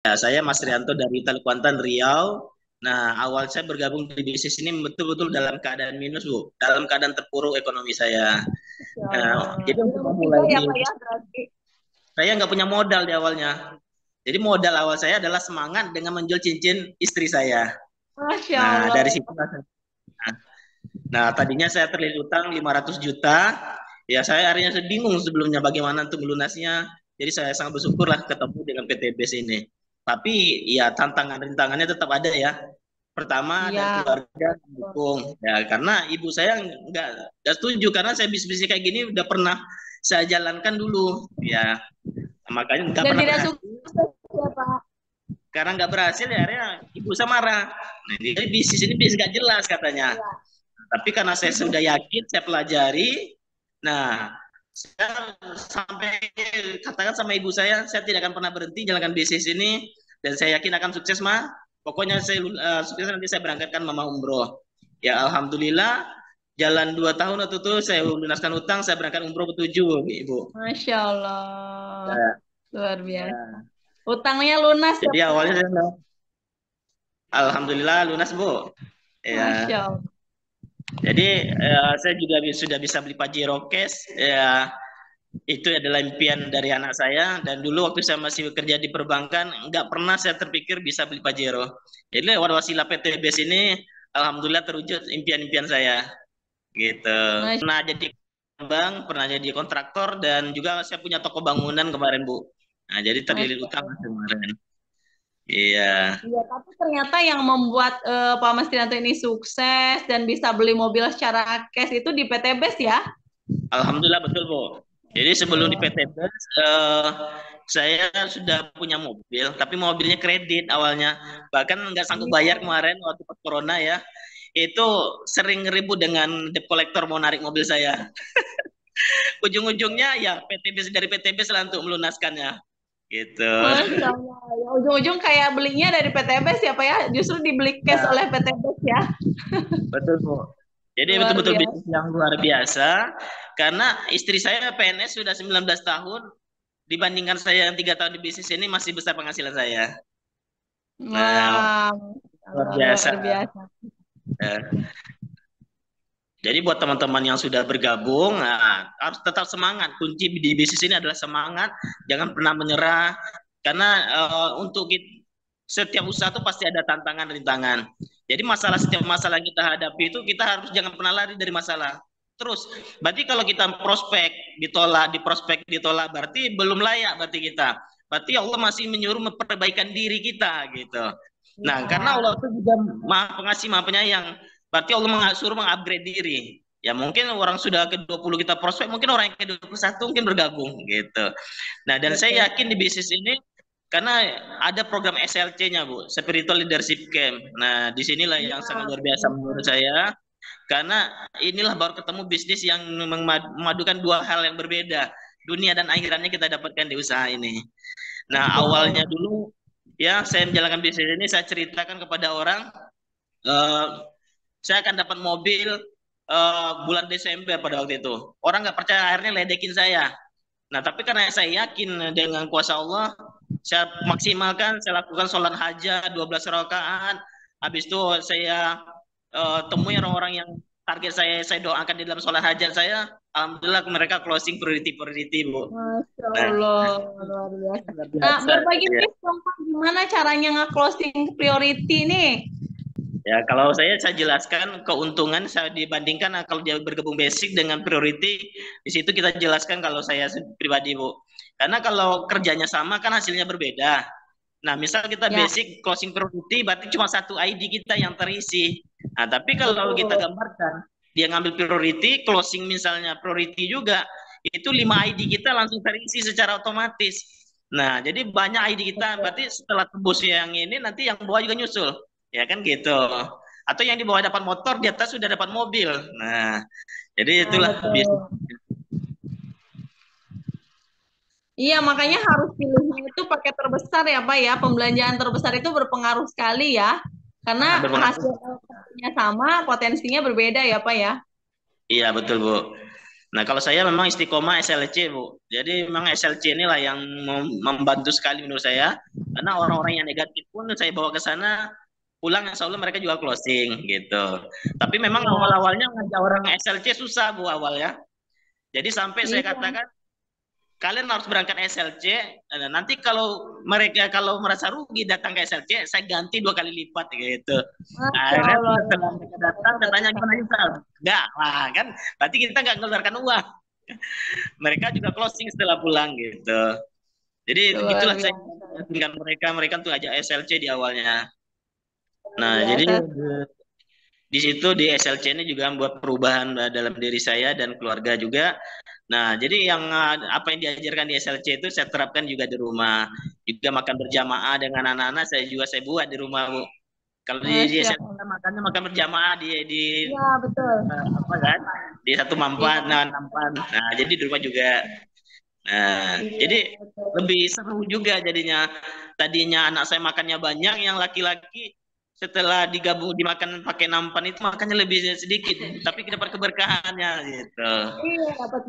Ya, saya Mas Rianto dari Kuantan Riau. Nah, awal saya bergabung di bisnis ini betul-betul dalam keadaan minus, Bu. Dalam keadaan terpuruk ekonomi saya. Ya Jadi Allah. untuk Musibah memulai ya Pak ini, ya berarti. saya nggak punya modal di awalnya. Jadi modal awal saya adalah semangat dengan menjual cincin istri saya. Masya Nah, Allah. dari situ nah, tadinya saya terlilit utang 500 juta. Ya, saya akhirnya bingung sebelumnya bagaimana untuk melunasnya. Jadi saya sangat bersyukur lah ketemu dengan PTBS ini. Tapi ya tantangan rintangannya tetap ada ya. Pertama dari Iya. keluarga mendukung ya karena ibu saya nggak setuju karena saya bisnis kayak gini udah pernah saya jalankan dulu ya makanya nggak Dan pernah tidak berhasil sukses ya Pak. karena nggak berhasil ya akhirnya ibu saya marah. Nah, jadi bisnis ini bisnis nggak jelas katanya. Iya. Tapi karena saya sudah yakin, saya pelajari. Nah, saya sampai katakan sama ibu saya tidak akan pernah berhenti jalankan bisnis ini dan saya yakin akan sukses, mah. Pokoknya saya sukses nanti saya berangkatkan mama umroh. Ya, alhamdulillah jalan 2 tahun atau tuh saya lunaskan utang, saya berangkat umroh ketujuh, ibu. Masya Allah. Ya, Luar biasa. ya. Utangnya lunas ya Jadi Pak. awalnya saya, alhamdulillah lunas, Bu. Ya. Masya Allah. Jadi saya juga sudah bisa beli Pajero cash. Ya, itu adalah impian dari anak saya dan dulu waktu saya masih bekerja di perbankan nggak pernah saya terpikir bisa beli Pajero. Jadi lewat wasilah PTBS ini alhamdulillah terwujud impian-impian saya gitu. Masya Pernah jadi bank, pernah jadi kontraktor dan juga saya punya toko bangunan kemarin, Bu. Nah, jadi terlilit Masya utang Allah. kemarin. Iya. Iya, tapi ternyata yang membuat Pak Mastrianto ini sukses dan bisa beli mobil secara cash itu di PTBS ya. Alhamdulillah betul, Bu. Jadi sebelum di Luar. PTBS saya sudah punya mobil, tapi mobilnya kredit awalnya. Bahkan nggak sanggup Iya. bayar kemarin waktu pas corona ya. Itu sering ribut dengan debt collector mau narik mobil saya. Ujung-ujungnya ya PTBS dari PTBS lah untuk melunaskannya. Gitu. Masya Allah. Ya, ujung-ujung kayak belinya dari PTBS ya Pak ya. Justru dibeli cash Ya, oleh PTBS ya. betul, Bu. Jadi Luar betul-betul bisnis biasa. yang luar biasa karena istri saya PNS sudah 19 tahun dibandingkan saya yang 3 tahun di bisnis ini masih besar penghasilan saya. Nah, Wah, luar luar biasa. biasa. Ya. Jadi buat teman-teman yang sudah bergabung, nah, harus tetap semangat. Kunci di bisnis ini adalah semangat, jangan pernah menyerah. Karena untuk setiap usaha itu pasti ada tantangan rintangan. Jadi setiap masalah yang kita hadapi itu kita harus jangan pernah lari dari masalah. Terus, berarti kalau kita prospek ditolak, di prospek ditolak, berarti belum layak berarti kita. Berarti Allah masih menyuruh memperbaikan diri kita gitu. Nah, karena Ya, Allah itu juga maha pengasih, maha penyayang. Berarti Allah suruh mengupgrade diri. Ya mungkin orang sudah ke 20 kita prospek, mungkin orang yang ke 21 mungkin bergabung gitu. Nah, dan saya betul. yakin di bisnis ini karena ada program SLC-nya, Bu, Spiritual Leadership Camp. Nah, disinilah yang sangat Ya, luar biasa menurut betul. saya. Karena inilah baru ketemu bisnis yang memadukan dua hal yang berbeda. Dunia dan akhiratnya kita dapatkan di usaha ini. Nah, Masya awalnya Allah. dulu ya saya menjalankan bisnis ini, saya ceritakan kepada orang, eh, saya akan dapat mobil bulan Desember pada waktu itu. Orang nggak percaya, akhirnya ledekin saya. Nah, tapi karena saya yakin dengan kuasa Allah, saya maksimalkan, saya lakukan sholat hajat 12 rakaat. Habis itu saya temui orang-orang yang target saya doakan di dalam sholat hajat saya. Alhamdulillah mereka closing priority, Bu. Masya Nah, Allah, luar biasa. luar Nah, biasa. berbagi Ya. tips dong Pak, gimana caranya nge-closing priority nih? Ya, kalau saya jelaskan keuntungan saya dibandingkan kalau dia bergabung basic dengan priority, di situ kita jelaskan kalau saya pribadi, Bu. Karena kalau kerjanya sama kan hasilnya berbeda. Nah, misal kita Ya, basic closing priority berarti cuma satu ID kita yang terisi. Nah, tapi kalau kita betul. gambarkan dia ngambil priority, closing misalnya priority juga, itu 5 ID kita langsung terisi secara otomatis. Nah, jadi banyak ID kita, Betul. berarti setelah tembus yang ini nanti yang bawah juga nyusul. Ya kan gitu. Atau yang di bawah dapat motor, di atas sudah dapat mobil. Nah, jadi Nah, itulah bisnis. betul. Iya, makanya harus pilihnya itu pakai terbesar ya, Pak ya. Pembelanjaan terbesar itu berpengaruh sekali ya. Karena Sangat berpengaruh. hasil alokasinya sama, potensinya berbeda ya, Pak ya. Iya, betul, Bu. Nah, kalau saya memang istiqomah SLC, Bu. Jadi memang SLC inilah yang membantu sekali menurut saya. Karena orang-orang yang negatif pun saya bawa ke sana, pulang insya Allah mereka juga closing gitu. Tapi memang Iya, awal-awalnya ngajak orang SLC susah, Bu, awal ya. Jadi sampai saya iya. katakan, kalian harus berangkat SLC. Nanti kalau merasa rugi datang ke SLC, saya ganti 2 kali lipat gitu. Masya Akhirnya Allah. Ya. setelah mereka datang, Betul, saya tanya betul. gimana Misal? Enggak lah kan, berarti kita nggak mengeluarkan uang. Mereka juga closing setelah pulang gitu. Jadi Luar gitulah saya biasa. dengan mereka, mereka tuh ajak SLC di awalnya. Luar Nah, jadi biasa. di situ di SLC ini juga membuat perubahan dalam diri saya dan keluarga juga. Nah, jadi apa yang diajarkan di SLC itu saya terapkan juga di rumah. Juga makan berjamaah dengan anak-anak saya buat di rumah, Bu. Kalau di Masya SLC Allah. kan makannya makan berjamaah di Iya, betul. apa kan? Di satu mampan, Iya, nah nampan. Nah, jadi di rumah juga. Nah, iya, jadi betul. lebih seru juga jadinya. Tadinya anak saya makannya banyak, yang laki-laki setelah digabung dimakan pakai nampan itu makannya lebih sedikit, tapi dapat keberkahannya gitu. Iya, dapat